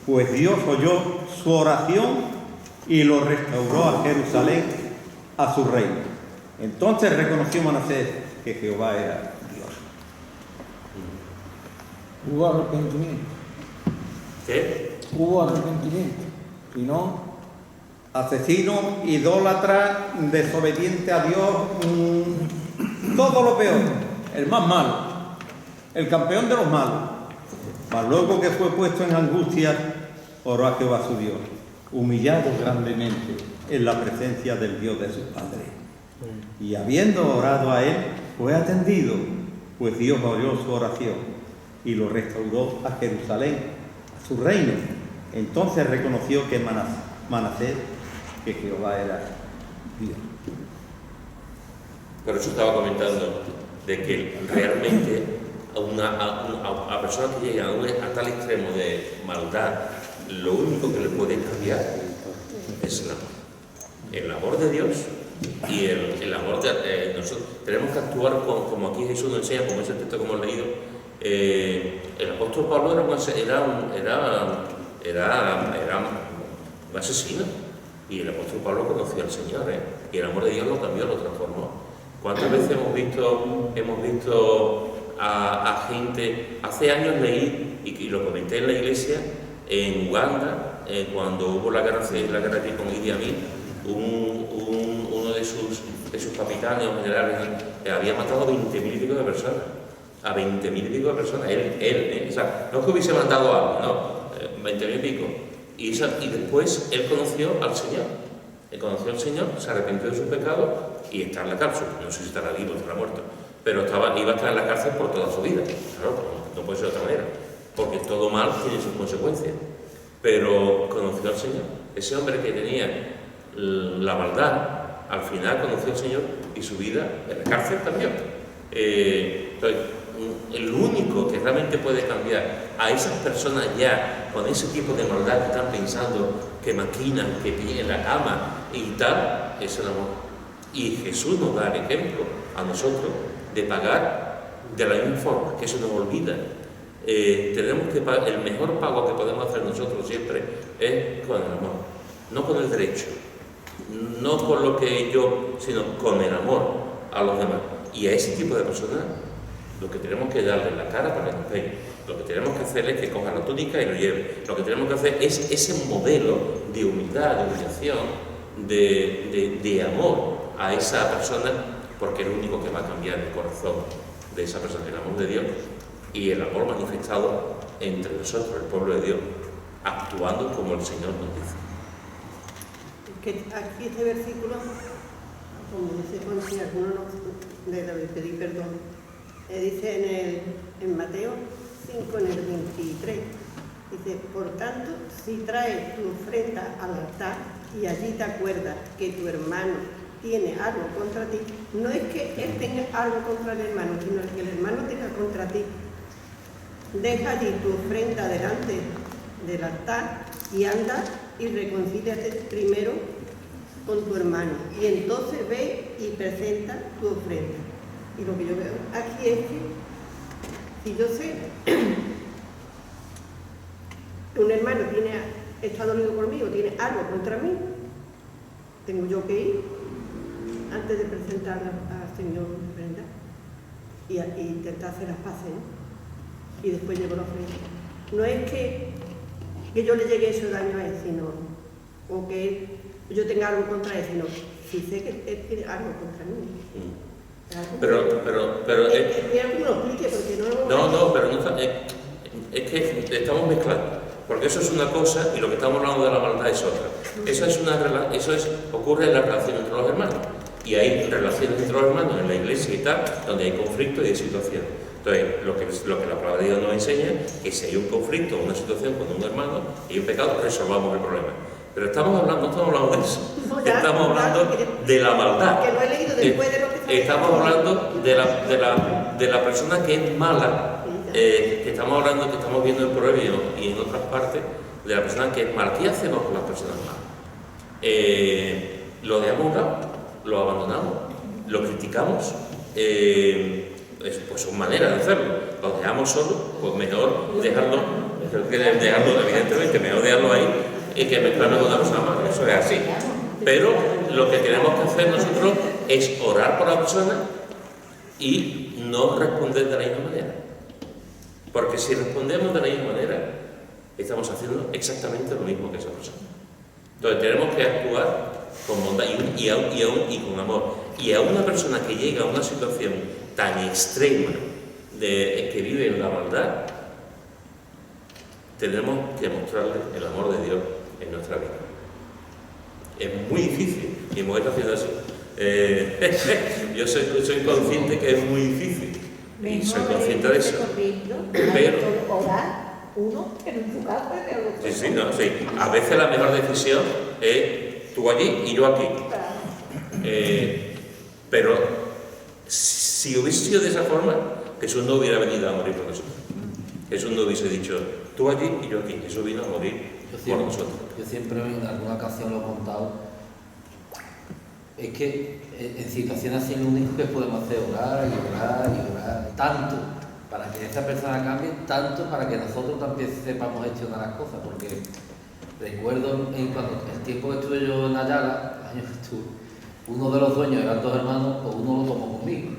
pues Dios oyó su oración y lo restauró a Jerusalén, a su reino. Entonces reconoció Manasés que Jehová era Dios. Hubo arrepentimiento. ¿Qué? Hubo arrepentimiento. Si no, Asesino, idólatra, desobediente a Dios, todo lo peor, el más malo, el campeón de los malos. Mas luego que fue puesto en angustia, oró a Jehová su Dios, humillado grandemente en la presencia del Dios de su padre. Y habiendo orado a él, fue atendido, pues Dios oyó su oración y lo restauró a Jerusalén, a su reino. Entonces reconoció que Manasés, que Jehová era Dios. Por eso estaba comentando de que realmente a personas que llegan a tal extremo de maldad, lo único que le puede cambiar es el amor de Dios y el amor de nosotros. Tenemos que actuar como aquí Jesús nos enseña, como ese texto que hemos leído. El apóstol Pablo era un asesino. Y el apóstol Pablo conoció al Señor, y el amor de Dios lo cambió, lo transformó. ¿Cuántas veces hemos visto a gente? Hace años leí, y lo comenté en la iglesia, en Uganda, cuando hubo la guerra aquí con Idi Amin, uno de sus capitanes o generales había matado a 20.000 y pico de personas. A 20.000 y pico de personas. Él, o sea, no es que hubiese mandado a algo, no, 20.000 y pico. Y después él conoció al Señor. Él conoció al Señor, se arrepintió de sus pecados y está en la cárcel. No sé si estará vivo o estará muerto, pero iba a estar en la cárcel por toda su vida. Claro, no puede ser de otra manera, porque todo mal tiene sus consecuencias. Pero conoció al Señor. Ese hombre que tenía la maldad, al final conoció al Señor y su vida en la cárcel cambió. Entonces, el único que realmente puede cambiar a esas personas ya con ese tipo de maldad que están pensando, que maquinan, que piden la cama y tal, es el amor. Y Jesús nos da el ejemplo a nosotros de pagar de la misma forma, que eso nos olvida. Tenemos que pagar, el mejor pago que podemos hacer nosotros siempre es con el amor, no con el derecho, no con lo que yo, sino con el amor a los demás. Y a ese tipo de personas lo que tenemos que darle la cara para que nos peguen. Lo que tenemos que hacer es que coja la túnica y lo lleve. Lo que tenemos que hacer es ese modelo de humildad, de humillación, de amor a esa persona, porque es lo único que va a cambiar el corazón de esa persona, el amor de Dios y el amor manifestado entre nosotros, el pueblo de Dios, actuando como el Señor nos dice. Que aquí este versículo, como dice Juan, si alguno le debe pedir perdón, dice en Mateo 5, en el 23, dice: por tanto, si traes tu ofrenda al altar y allí te acuerdas que tu hermano tiene algo contra ti, no es que él tenga algo contra el hermano, sino que el hermano tenga contra ti. Deja allí tu ofrenda delante del altar y anda y reconcíliate primero con tu hermano, y entonces ve y presenta tu ofrenda. Y lo que yo veo aquí es que si yo sé que un hermano está dolido por mí o tiene algo contra mí, tengo yo que ir antes de presentar al Señor mi ofrenda y intentar hacer las paces, ¿no? Y después llevo la ofrenda. No es que yo le llegue ese daño a él, sino, o que yo tenga algo contra él, sino si sé que él tiene algo contra mí. Pero quiero que me lo explique, porque pero es que estamos mezclando, porque eso es una cosa y lo que estamos hablando de la maldad es otra. Ocurre en la relación entre los hermanos, y hay relaciones entre los hermanos en la iglesia y tal, donde hay conflictos y hay situaciones. Entonces, lo que la palabra de Dios nos enseña es que si hay un conflicto o una situación con un hermano y un pecado, resolvamos el problema. Pero no estamos hablando de eso. Estamos hablando de la maldad. Que lo he leído después de lo que estamos hablando de la persona que es mala. Que estamos viendo en Proverbio y en otras partes, de la persona que es mala. ¿Qué hacemos con las personas malas? Lo dejamos a un lado, lo abandonamos, lo criticamos, pues son maneras de hacerlo. Los dejamos solos, pues mejor dejarlo, evidentemente, mejor dejarlo ahí y que mezclarlo con una persona más. Eso es así. Pero lo que tenemos que hacer nosotros es orar por la persona y no responder de la misma manera. Porque si respondemos de la misma manera, estamos haciendo exactamente lo mismo que esa persona. Entonces tenemos que actuar con bondad y con amor. Y a una persona que llega a una situación tan extrema que vive en la maldad, tenemos que mostrarle el amor de Dios en nuestra vida. Es muy difícil, mi mujer está haciendo así. Yo soy consciente que es muy difícil y soy consciente de eso. Pero orar uno en su casa y sí. A veces la mejor decisión es tú allí y yo aquí. Pero si hubiese sido de esa forma, Jesús no hubiera venido a morir por nosotros. Jesús no hubiese dicho tú allí y yo aquí. Jesús vino a morir por nosotros. Yo siempre en alguna ocasión lo he contado. Es que en situaciones así lo único que podemos hacer es orar y orar y orar. Tanto para que esta persona cambie, tanto para que nosotros también sepamos gestionar las cosas. Porque recuerdo cuando el tiempo que estuve yo en Ayala, años que estuve, uno de los dueños eran 2 hermanos, pues uno lo tomó conmigo.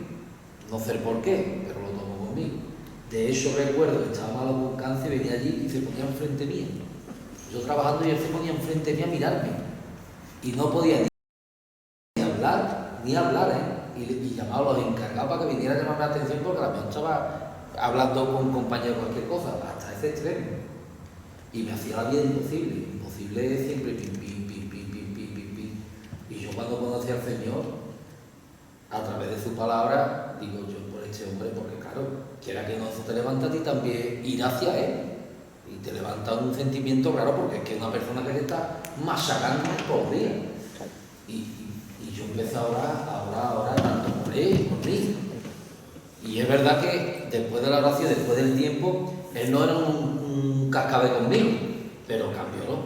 No sé por qué, pero lo tomó conmigo. De hecho recuerdo que estaba malo con cáncer, venía allí y se ponía enfrente mío. Yo trabajando y él se ponía enfrente mío a mirarme. Y no podía ni hablar, y llamaba a los encargados para que vinieran a llamarme la atención porque a lo mejor estaba hablando con un compañero de cualquier cosa, hasta ese extremo. Y me hacía la vida imposible siempre pim. Y yo cuando conocí al Señor, a través de su palabra, digo yo por este hombre, porque claro, quiera que no, eso te levanta a ti también ir hacia él. Y te levanta un sentimiento raro porque es que es una persona que te está machacando por día. Y yo empecé a orar tanto por él, por mí. Y es verdad que después de la oración, después del tiempo, él no era un cascabe conmigo, pero cambió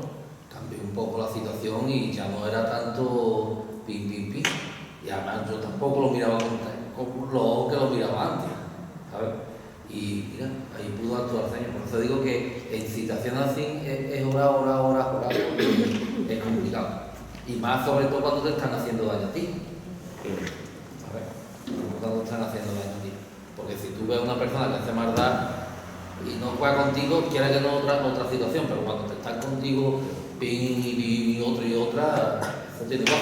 un poco la situación y ya no era tanto pim. Y además yo tampoco lo miraba con los ojos que lo miraba antes, ¿sabes? Y mira, ahí pudo actuar el Señor. Por eso digo que en situaciones así es orar, porque es complicado. Y más sobre todo cuando te están haciendo daño a ti. ¿Sabes? Cuando te están haciendo daño a ti. Porque si tú ves a una persona que hace maldad y no juega contigo, quiere que no otra situación, pero cuando te están contigo, pin y otra, eso tiene que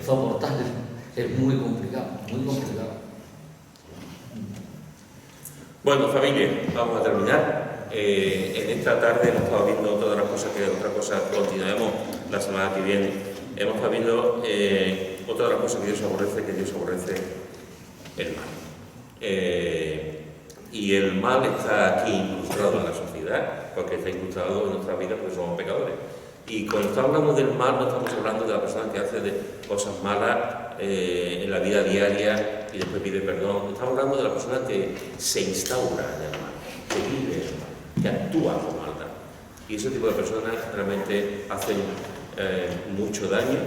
soportar. Es muy complicado. Bueno, familia, vamos a terminar. En esta tarde hemos estado viendo todas las cosas continuaremos la semana que viene. Hemos estado viendo otra de las cosas que Dios aborrece el mal. Y el mal está aquí incrustado en la sociedad, porque está incrustado en nuestra vida porque somos pecadores. Y cuando estamos hablando del mal, no estamos hablando de la persona que hace cosas malas en la vida diaria y después pide perdón. Estamos hablando de la persona que se instaura en el mal, que vive el mal, que actúa con maldad. Y ese tipo de personas realmente hacen mucho daño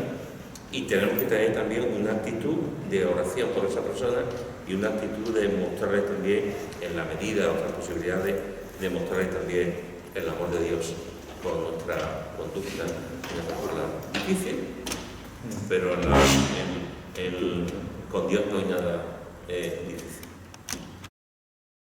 y tenemos que tener también una actitud de oración por esa persona y una actitud de mostrarle también, en la medida de nuestras posibilidades, de mostrarle también el amor de Dios con nuestra conducta, nuestra palabra. Difícil, pero con Dios no hay nada difícil.